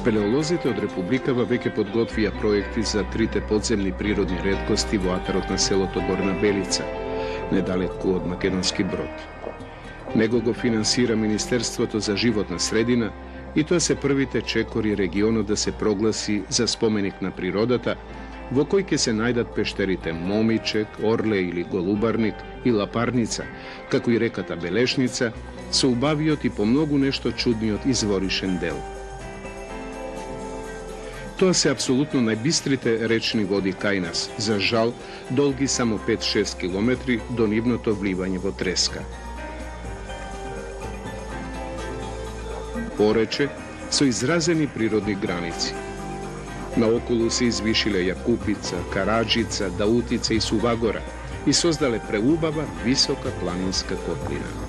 Speleolozite od Republikava veke podgotwija projekti za trite podzemni prirodni redkosti vo atarotna seloto Gorna Belica, nedaleku od Makedonski Brod. Nego go finansira Ministerstvo to za životna sredina i to se prvite čekori regionu da se proglasi za spomenik na prirodata, vo kojke se najdat pešterite Momiček, Orle ili Golubarnik i Laparnica, kako i rekata Belešnica, su ubavioti po mnogu nešto čudniot izvorišen del. To se apsolutno najbistrite rečni vodi Kajnas, za žal dolgi samo 5-6 km do nivnoto vlivanje vo Treska. Poreče su izrazeni prirodni granici. Na okolu se izvišile Jakupica, Karadžica, Dautica i Suvagora i sozdale preubava visoka planinska kotlina.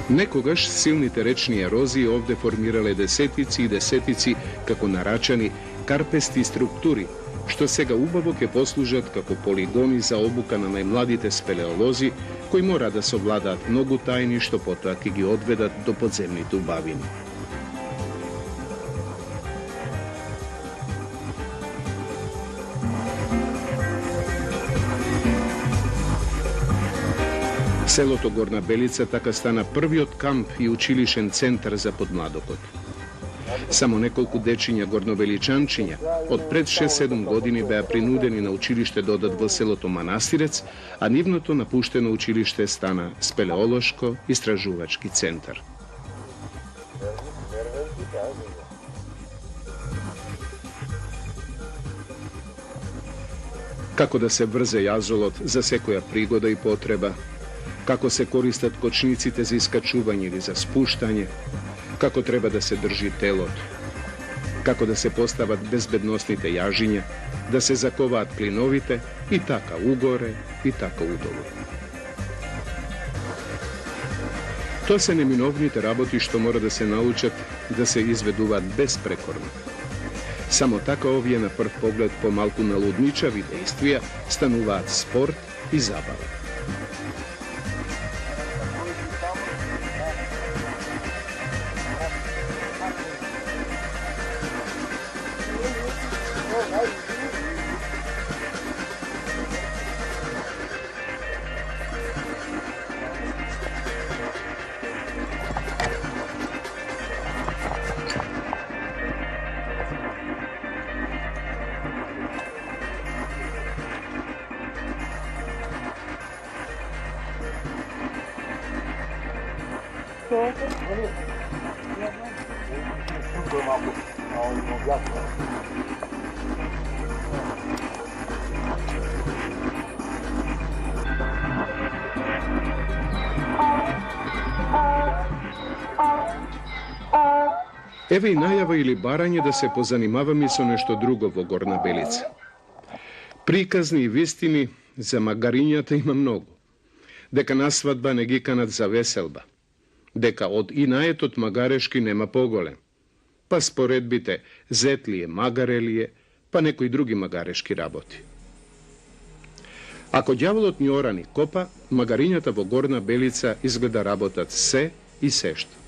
Nekogaš silnite rečni erozije ovde formirale desetici i desetici, kako naračani, karpesti strukturi, što se ga ubavoke poslužat kako poligoni za obuka na najmladite speleolozi, koji mora da se ovladat mnogu tajni što potak i gi odvedat do podzemnite ubavini. Seloto Gorna Belica taka stana prvi od kamp i učilišen centar za podmladokot. Samo nekoliko dečinja gornoveličančinja od pred 6-7 godini beja prinudeni na učilište dodat vo seloto Manastirec, a nivnoto napušteno učilište stana Speleološko-istražuvački centar. Kako da se vrze jazolot za sekoja prigoda i potreba, kako se koristat kočnicite za iskačuvanje ili za spuštanje, kako treba da se drži telot, kako da se postavat bezbednostnite jažinja, da se zakovat klinovite i taka ugore i taka udolu. To se neminovnite raboti što mora da se naučat da se izveduvat besprekorno. Samo tako ovdje na prv pogled pomalku naludničavi dejstvija stanuvat sport i zabava. Evo i najava ili baranje da se pozanimavami so nešto drugo vo Gorna Belica. Prikazni i vistini za magarinjata ima mnogo. Deka nasvadba ne gikanat za veselba. Deka od i najetot magareški nema pogole. Pa sporedbite zetlije, magarelije, pa neko i drugi magareški raboti. Ako đavolot njorani kopa, magarinjata vo Gorna Belica izgleda rabotat se i sešta.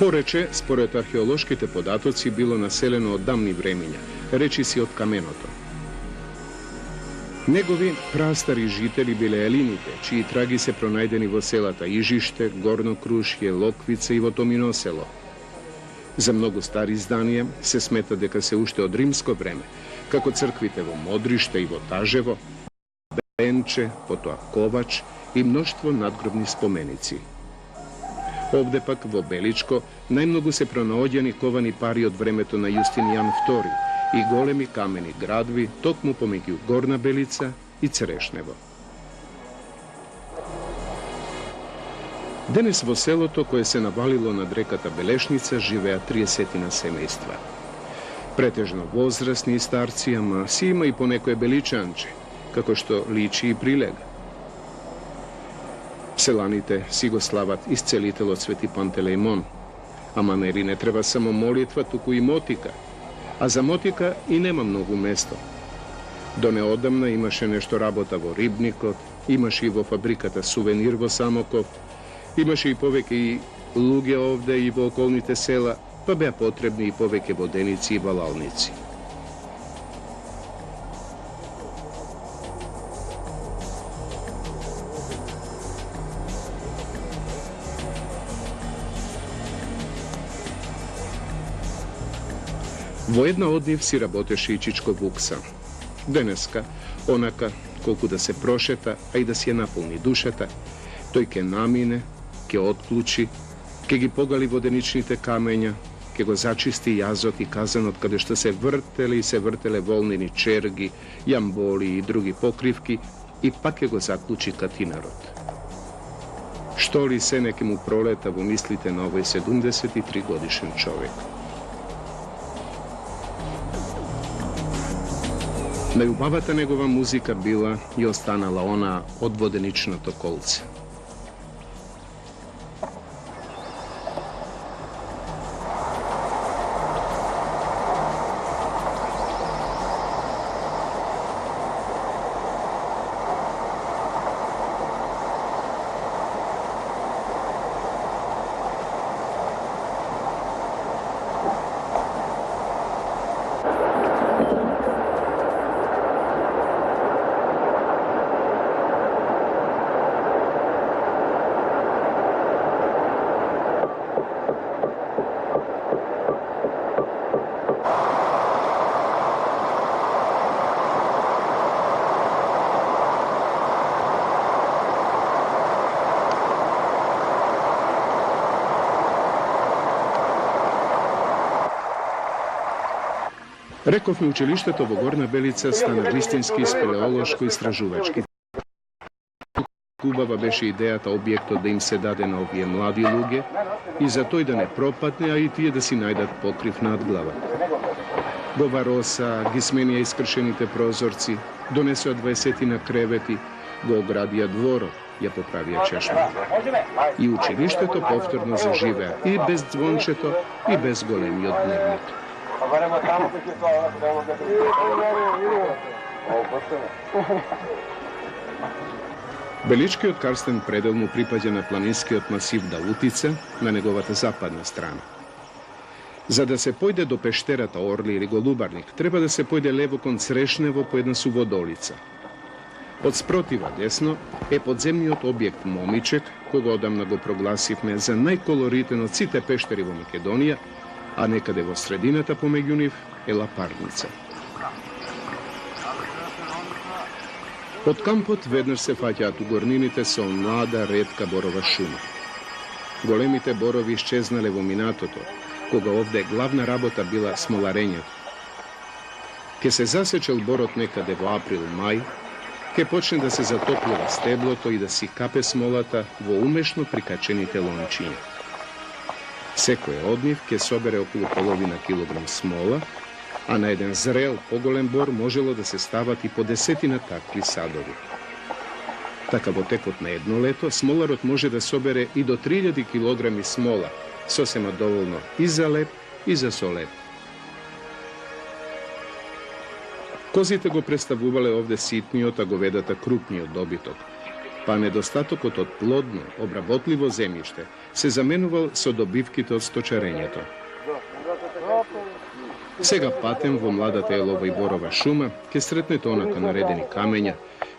Poreče, spored arheološkite podatoci, bilo naseleno od davnih vreminja, reči si od kamenoto. Njegovi prastari žitelji bile elinite, čiji tragi se pronajdeni vo selata Ižište, Gorno Krušje, Lokvice i vo Tomino selo. Za mnogo stari izdanije se smeta deka se ušte od rimsko vreme, kako crkvite vo Modrište i vo Taževo, Benče, potom Kovač i mnoštvo nadgrobnih spomenici. Ovde pak vo Beličko najmnogo se pronaođeni kovani pari od vremeto na Justinijan II i golemi kameni gradvi, tokmu pomegiju Gorna Belica i Cerešnevo. Danes vo seloto koje se navalilo nad rekata Belešnica živea 30 semejstva. Pretežno возрастni starci, ama si ima i ponekoje beličanče, kako što liči i prilega. Selanite Sigoslavat iscelitelot Sveti Pantelejmon, a maneri ne treba samo molitva, tuku i motika, a za мотика и нема многу место. До неодамна имаше нешто работа во рибникот, имаше и во фабриката сувенир во Самоков, имаше и повеќе и луѓе овде и во околните села, па беа потребни и повеќе воденици и валалници. Во една од нив си работеше и Чичко Вукса. Денеска, онака, колку да се прошета, а и да си ја наполни душата, тој ке намине, ке отклучи, ке ги погали воденичните камења, ке го зачисти јазот и казанот каде што се вртеле и се вртеле волнени черги, јамболи и други покривки, и пак ке го заклучи катинарот. Што ли се неке му пролета во мислите на овој 73 годишен човек? Најубавата негова музика била и останала она од воденичното колце. Рековме, училиштето во Горна Белица стана вистински спелеолошко-истражувачки. Убава беше идејата објектот да им се даде на овие млади луѓе и за тој да не пропатне, а и тие да си најдат покрив над главата. Го Вароса ги сменија искршените прозорци, донесоа 20 кревети, го оградија дворот, ја поправија чешмата. И училиштето повторно заживеа и без звончето и без големиот дневник. Беличкиот карстен предел му припаѓа на планинскиот масив Даутица, на неговата западна страна. За да се појде до пештерата Орли или Голубарник, треба да се појде лево кон Црешнево по една суводолица. Од спротива десно е подземниот објект Момичек, кога одамна го прогласивме за најколоритен од сите пештери во Македонија, а некаде во средината помеѓу нив е Лапарница. Од кампот веднаш се фаќаат угорнините со млада, ретка борова шума. Големите борови исчезнале во минатото, кога овде главна работа била смоларењето. Ке се засечел борот некаде во април-мај, ке почне да се затоплува стеблото и да си капе смолата во умешно прикачените лончиња. Секој од нив ке собере околу половина килограм смола, а на еден зрел, поголем бор можело да се стават и по 10 такви садови. Така во текот на едно лето, смоларот може да собере и до 3000 килограми смола, сосема доволно и за леп, и за солеп. Козите го представувале овде ситниот, а говедата крупниот добиток, па недостатокот од плодно, обработливо земјиште се заменувал со добивките од сточарењето. Сега патем во младата елова и борова шума ке сретнете онака наредени камења,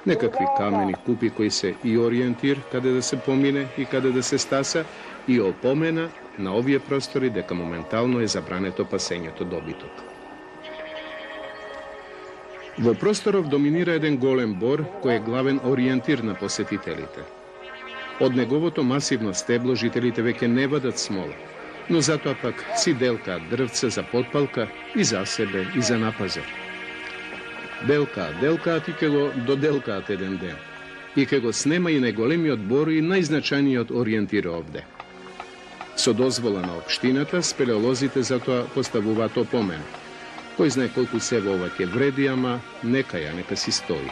некакви камени купи кои се и ориентир каде да се помине и каде да се стаса, и опомена на овие простори дека моментално е забрането пасењето добиток. Во просторов доминира еден голем бор кој е главен ориентир на посетителите. Од неговото масивно стебло жителите веќе не вадат смола, но затоа пак си делкаат дрвца за подпалка и за себе и за напазар. Делкаат и ке го доделкаат еден ден. И ке го снема и најголемиот бор и најзначајниот ориентир овде. Со дозвола на општината, спелеолозите затоа поставуваат опомена. Кој знае колку сево ова ќе вреди, ама нека си стои.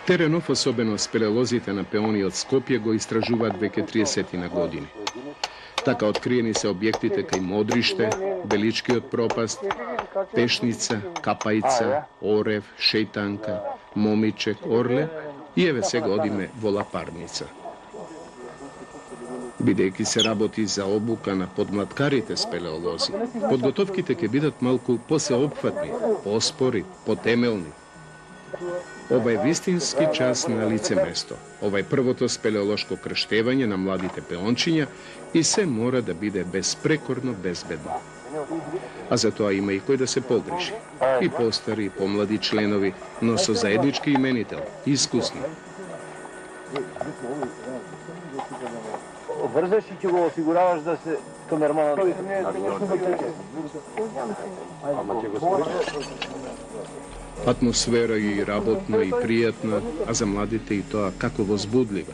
Теренов, особено спелеолозите на пеони од Скопје, го истражуваат веќе 30 на години. Така откриени се објектите кај Модриште, Величкиот пропаст, Пешница, Капајца, Орев, Шејтанка, Момичек, Орле и еве сега одиме во Лапарница. Бидејќи се работи за обука на подмлаткарите спелеолози, подготовките ќе бидат малку посеопфатни, поспори, потемелни. Ова е вистински час на лице место. Ова е првото спелеолошко крштевање на младите пеончиња и се мора да биде безпрекорно безбедно. А за тоа има и кој да се погреши. И постари, и помлади членови, но со заеднички именител, искусни. Врзаш и ќе го осигураваш да се камерманот. Атмосфера и работна и пријатна, а за младите и тоа како возбудлива.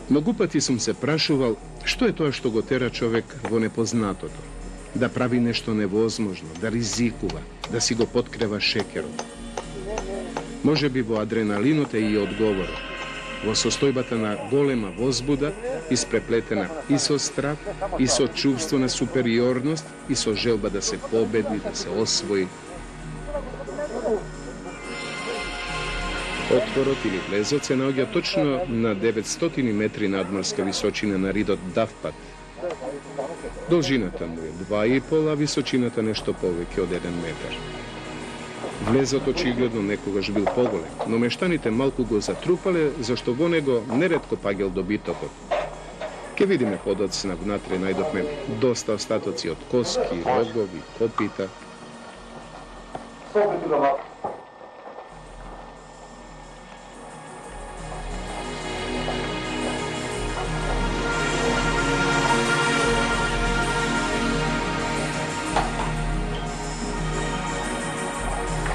Многу пати сум се прашувал што е тоа што го тера човек во непознатото, да прави нешто невозможно, да ризикува, да си го подкрева шекерот. Може би во адреналинот е и одговорот, во состојбата на голема возбуда, испреплетена и со страх, и со чувство на супериорност, и со желба да се победи, да се освои. Отворот или влезот се наоѓа точно на 900 метри надморска височина на ридот Давпат. Должината му е 2,5, а височината нешто повеќе од 1 метар. Влезот очигледно некогаш бил поголем, но мештаните малку го затрупале, зашто во него неретко паѓал добитокот. Ке видиме подоцна внатре, најдовме доста остатоци од коски, рогови, копита.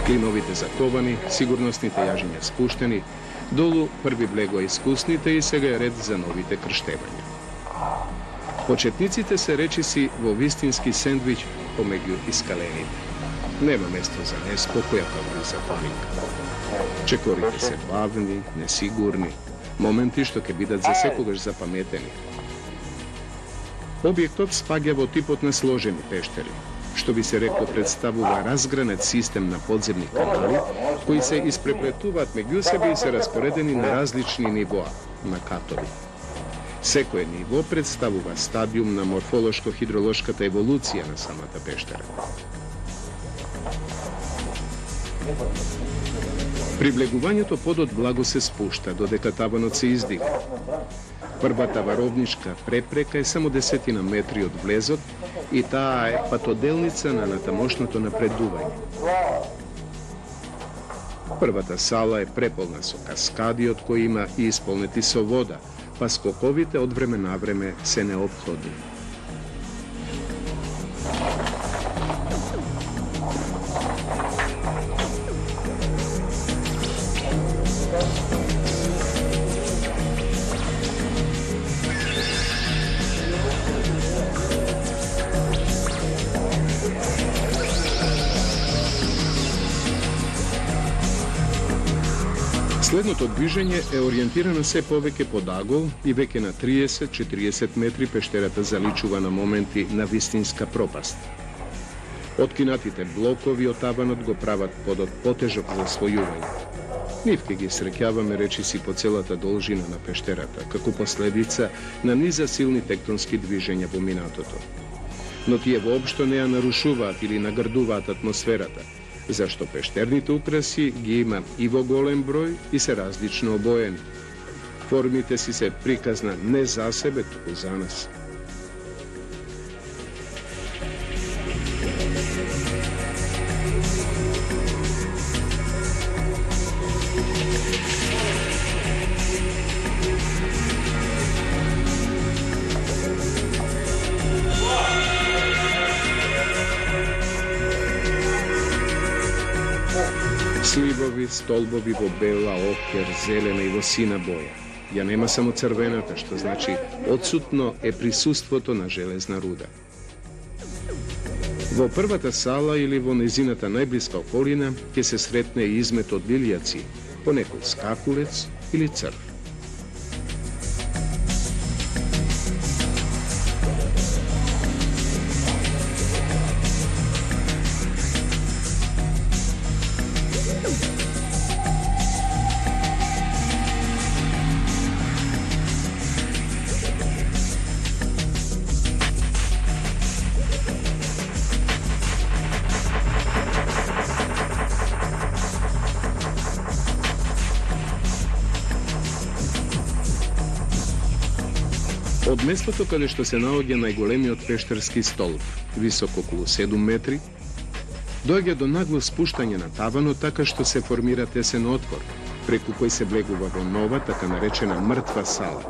Клиновите заковани, сигурносните јажиња спуштени, долу први влего искусните и сега е ред за новите крштевања. Почетниците се речиси во вистински сендвич помеѓу искалените. Нема место за неспокоја, како и за паника. Чекорите се бавни, несигурни, моменти што ќе бидат за секогаш запаметени. Објектот спаѓа во типот на сложени пештери, што би се рекло представува разгранет систем на подземни канали, кои се испреплетуваат меѓу себе и се распоредени на различни нивоа, на катови. Секое ниво представува стадиум на морфолошко-хидролошката еволуција на самата пештера. При влегувањето подот благо се спушта, додека таванот се издига. Првата варовничка препрека е само 10 метри од влезот и таа е патоделница на натамошното напредување. Првата сала е преполна со каскади од кои има и исполнети со вода, па скоковите од време на време се неопходни. Следното движење е ориентирано се повеќе под агол и веќе на 30-40 метри пештерата заличува на моменти на вистинска пропаст. Откинатите блокови од таванот го прават подот потежок за освојување. Нив ке ги среќаваме речиси по целата должина на пештерата, како последица на низа силни тектонски движења во минатото. Но тие воопшто не ја нарушуваат или нагрдуваат атмосферата, зашто пештерните украси ги има и во голем број и се различно обоени. Формите си се приказна не за себе, туку за нас. Сливови, столбови во бела, окер, зелена и во сина боја. Ја нема само црвената, што значи отсутно е присуството на железна руда. Во првата сала или во незината најблиска околина ќе се сретне и измет од лилијаци, ponekad skakulec ili crv. Od местото каде што се наоѓа најголемиот пештерски столб, висок околу 7 метри, доаѓа до нагло спуштање на таванот така што се формира тесен отвор, преку кој се влегува во нова, така наречена мртва сала.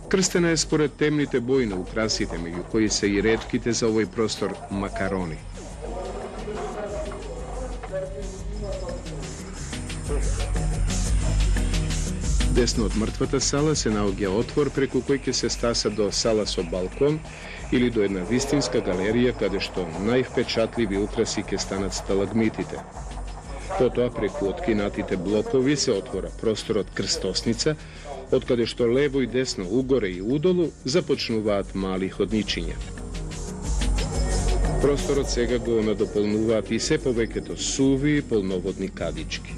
Крстена е според темните бои на украсите, меѓу кои се и ретките за овој простор макарони. Десно од мртвата сала се наоѓа отвор преку кој ќе се стаса до сала со балкон или до една вистинска галерија каде што највпечатливи украси ќе станат сталагмитите. Потоа преку откинатите блокови се отвора просторот крстосница, од каде што лево и десно, угоре и удолу започнуваат мали ходничиња. Просторот сега го надополнуваат и се повеќето суви и полноводни кадички.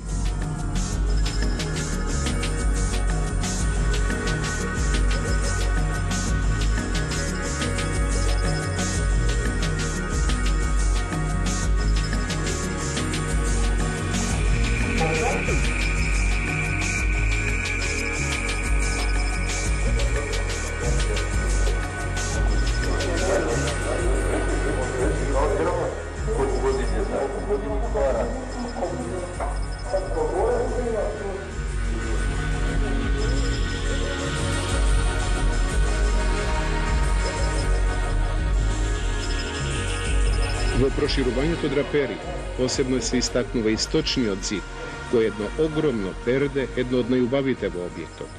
Во проширувањето драпери посебно се истакнува источниот зид, кој е едно огромно перде, едно од најубавите во објектот.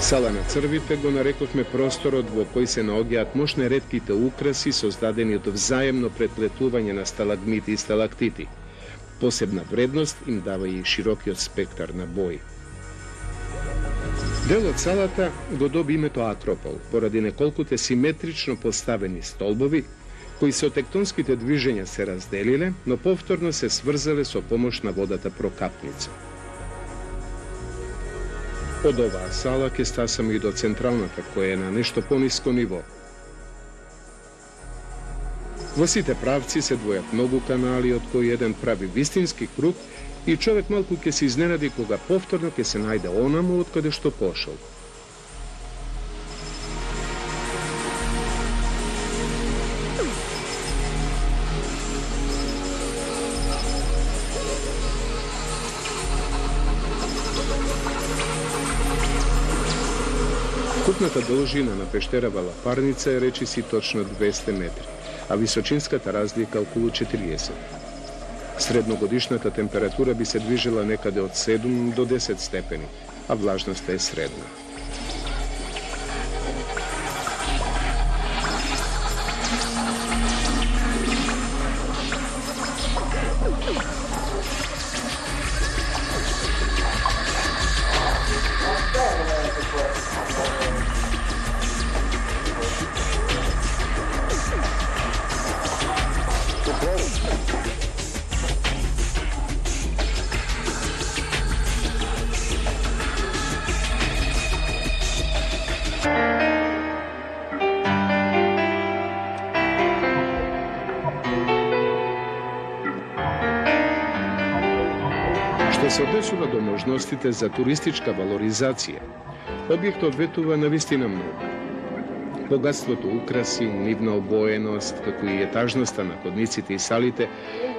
Сала на црвите го нарековме просторот во кој се наоѓаат мощно ретките украси создадени од взаемно преплетување на сталагмити и сталактити. Посебна вредност им дава и широкиот спектар на бои. Дел од салата го доби името Акропол, поради неколкуте симетрично поставени столбови, кои со тектонските движења се разделиле, но повторно се сврзале со помош на водата прокапница. Од оваа сала ќе стасаме и до централната, која е на нешто пониско ниво. Во сите правци се двојат многу канали, од кои еден прави вистински круг, и човек малку ќе се изненади кога повторно ќе се најде онаму од каде што пошол. Купната должина на пештерава лапарница е речиси точно 200 метри, а височинската разлика околу 40. Средногодишната температура би се движела некаде од 7 до 10 степени, а влажноста е средна. Што се однесува до можностите за туристичка валоризација, објектот ветува навистина многу. Богатството украси, нивна обоеност, како и етажноста на ходниците и салите,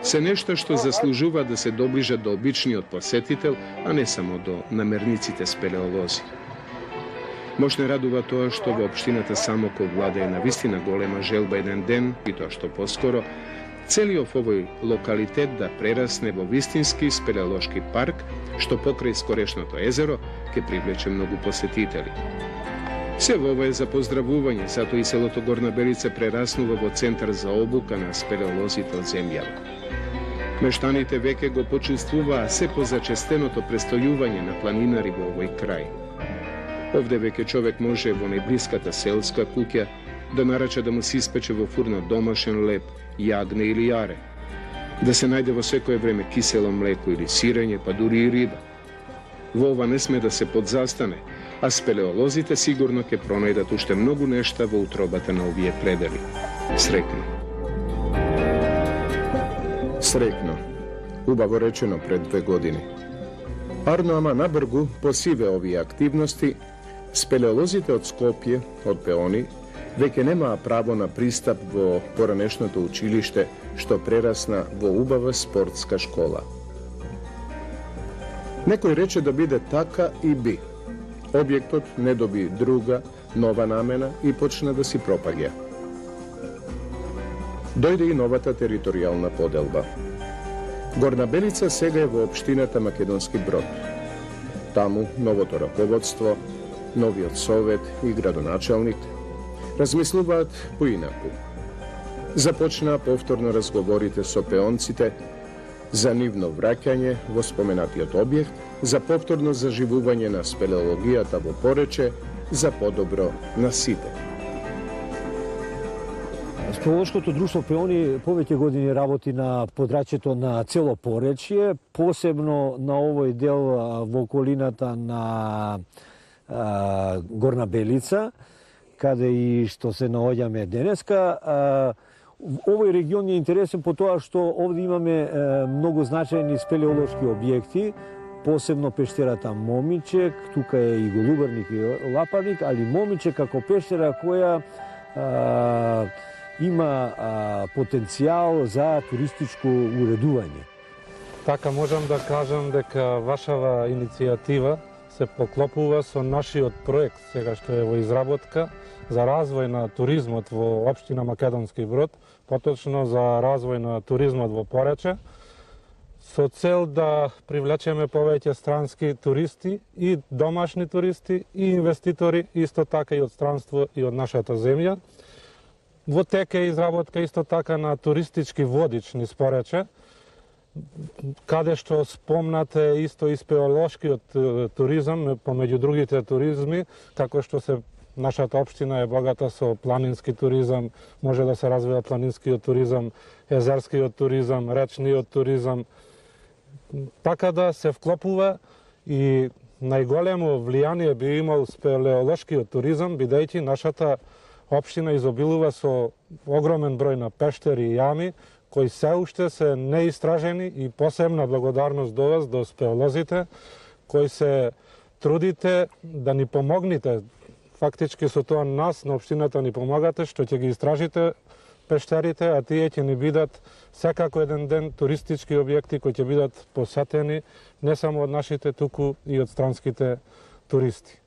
се нешто што заслужува да се доближат до обичниот посетител, а не само до намерниците спелеолози. Мошне радува тоа што во општината Самоков владее навистина голема желба еден ден, и тоа што поскоро, целиот овој локалитет да прерасне во вистински спелеолошки парк, што покрај скорешното езеро ќе привлече многу посетители. Се ова е за поздравување, затоа и селото Горна Белица прераснува во центар за обука на спелеолозите од земјава. Мештаните веќе го почувствуваа се позачестеното престојување на планинари во овој крај. Овде веќе човек може во најблиската селска куќа да нарача да му се испече во фурна домашен леп, јагне или јаре, да се најде во секое време кисело млеко или сирење, па дури и риба. Во ова не сме да се подзастане, а спелеолозите сигурно ќе пронајдат уште многу нешта во утробата на овие предели. Срекно. Срекно. Убаво речено пред 2 години. Арно ама набргу посиве овие активности, спелеолозите од Скопје, од Пеони, веќе немаа право на пристап во поранешното училиште, што прерасна во убава спортска школа. Некој рече да биде така и би. Објектот не доби друга, нова намена и почна да си пропаѓа. Дојде и новата територијална поделба. Горна Белица сега е во општината Македонски Брод. Таму новото раководство, новиот совет и градоначалник размислуваат поинаку. Започнаа повторно разговорите со пеонците за нивно враќање во споменатиот објект, за повторно заживување на спелеологијата во Порече, за подобро на сите. Спелеолошкото друштво Пеони повеќе години работи на подрачјето на цело Поречје, посебно на овој дел во околината на Горна Белица, каде и што се наоѓаме денеска. Овој регион е интересен по тоа што овде имаме многу значајни спелеолошки објекти, посебно пештерата Момичек, тука е и Голубарник и Лапарник, али Момичек како пештера која има потенцијал за туристичко уредување. Така можам да кажам дека вашава иницијатива се поклопува со нашиот проект, сега што е во изработка, за развој на туризмот во општина Македонски Брод, поточно за развој на туризмот во Порече, со цел да привлечеме повеќе странски туристи и домашни туристи и инвеститори, исто така и од странство и од нашата земја. Во тек е изработка исто така на туристички водич низ Порече, каде што спомнате исто и спелеолошкиот туризам, помеѓу другите туризми, како што се нашата општина е богата со планински туризам, може да се развива планинскиот туризам, езерскиот туризам, речниот туризам, така да се вклопува и најголемо влијание би имал спелеолошкиот туризам, бидејќи нашата општина изобилува со огромен број на пештери и јами, кои се уште се неистражени и посебна благодарност до вас, до спелеолозите, кои се трудите да ни помогнете. Фактички со тоа нас на општината ни помагате, што ќе ги истражите пештерите, а тие ќе ни бидат секако еден ден туристички објекти кои ќе бидат посетени не само од нашите, туку и од странските туристи.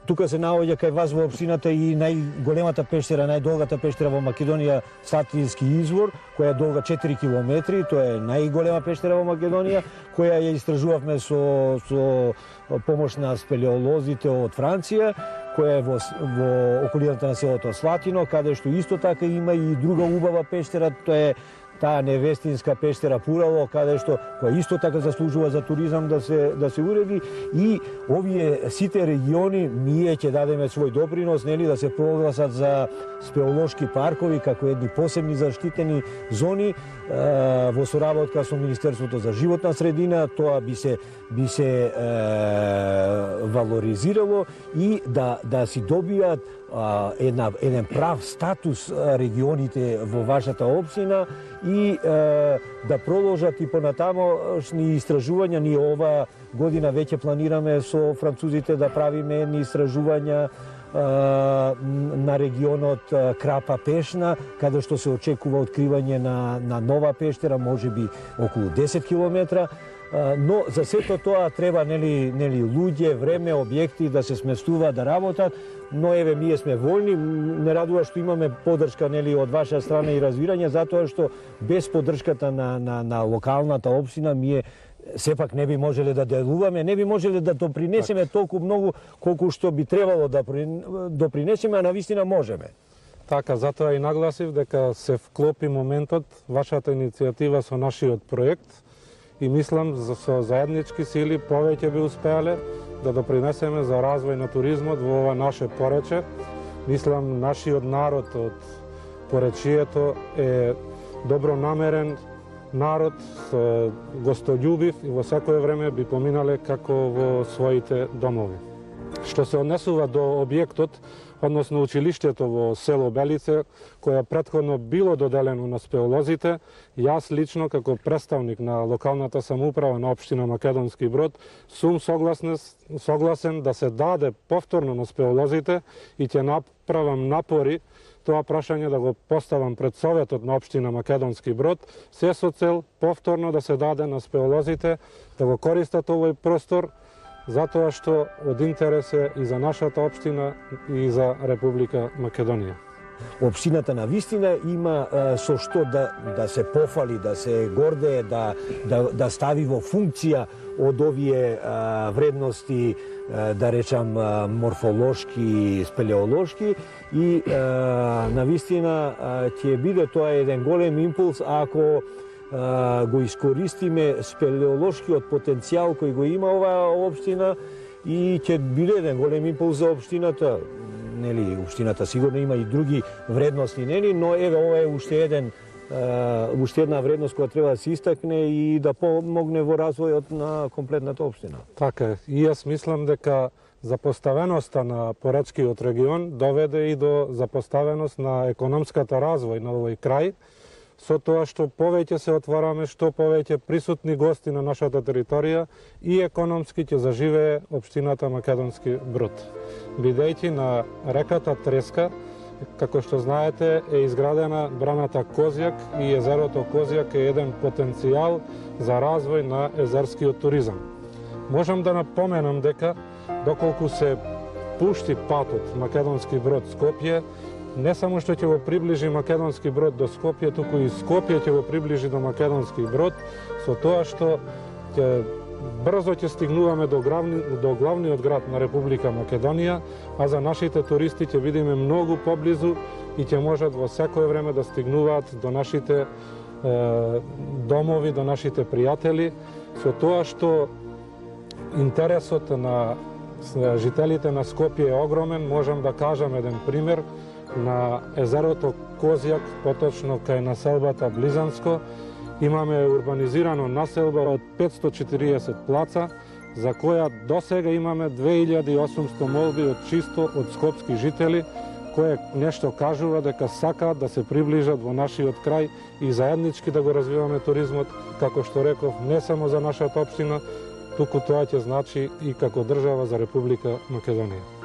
Тука се наоѓа кај вас во општината и најголемата пештера, најдолгата пештера во Македонија, Слатински извор, која е долга 4 километри, тоа е најголема пештера во Македонија, која ја истражувавме со помош на спелеолозите од Франција, која е во околината на селото Слатино, каде што исто така има и друга убава пештера, тоа е таа невестинска пештера Пурало, каде што која исто така заслужува за туризам да се уреди, и овие сите региони ние ќе дадеме свој допринос, нели, да се прогласат за спелеолошки паркови како едни посебни заштитени зони во соработка со Министерството за животна средина. Тоа би се валоризирало и да си добијат еден прав статус регионите во вашата општина и да продолжат и понатамошни истражувања. Ние ова година веќе планираме со французите да правиме едни истражувања на регионот Крапа-Пешна, каде што се очекува откривање на нова пештера, можеби околу 10 километра. Но за сето тоа треба нели луѓе, време, објекти да се сместуваат, да работат, но еве ние сме воljни, не радува што имаме поддршка нели од ваша страна и развирање, затоа што без поддршката на локалната општина ние сепак не би можеле да делуваме, не би можеле да допринесеме толку многу колку што би требало да допринесеме, а навистина можеме. Така, затоа и нагласив дека се вклопи моментот, вашата иницијатива со нашиот проект и мислам со заеднички сили повеќе би успеале да допринесеме за развој на туризмот во ова наше порече. Мислам, нашиот народ од поречието е добронамерен народ, гостољубив и во секое време би поминале како во своите домови. Што се однесува до објектот, односно училиштето во село Белице, која претходно било доделено на спелеолозите, јас лично како представник на локалната самоуправа на општина Македонски Брод сум согласен да се даде повторно на спелеолозите и ќе направам напори тоа прашање да го поставам пред Советот на општина Македонски Брод, се со цел повторно да се даде на спелеолозите да го користат овој простор, затоа што од интерес е и за нашата општина и за Република Македонија. Општината на вистина има со што да се пофали, да се гордее, да стави во функција од овие вредности, да речам морфолошки, спелеолошки и на вистина ќе биде тоа еден голем импулс ако го искористиме спелеолошкиот потенцијал кој го има оваа општина и ќе биде еден голем импулс за општината. Нели, општината сигурно има и други вредности, нели, но еве ова е уште една вредност која треба да се истакне и да помогне во развојот на комплетната општина. Така, и јас мислам дека запоставеноста на поречкиот регион доведе и до запоставеност на економската развој на овој крај, со тоа што повеќе се отвараме, што повеќе присутни гости на нашата територија и економски ќе заживее општината Македонски Брод. Бидејќи на реката Треска, како што знаете, е изградена браната Козјак и езерото Козјак е еден потенцијал за развој на езерскиот туризам. Можам да напоменам дека доколку се пушти патот Македонски Брод Скопје, не само што ќе го приближи Македонски Брод до Скопје, туку и Скопје ќе го приближи до Македонски Брод, со тоа што брзо ќе стигнуваме до главниот град на Република Македонија, а за нашите туристи ќе видиме многу поблизу и ќе можат во секое време да стигнуваат до нашите домови, до нашите пријатели, со тоа што интересот на жителите на Скопје е огромен. Можам да кажам еден пример на езерото Козјак, поточно кај населбата Близанско, имаме урбанизирано населба од 540 плаца, за која досега имаме 2800 молби од чисто од скопски жители, кои нешто кажува дека сакаат да се приближат во нашиот крај и заеднички да го развиваме туризмот, како што реков, не само за нашата општина, туку тоа ќе значи и како држава за Република Македонија.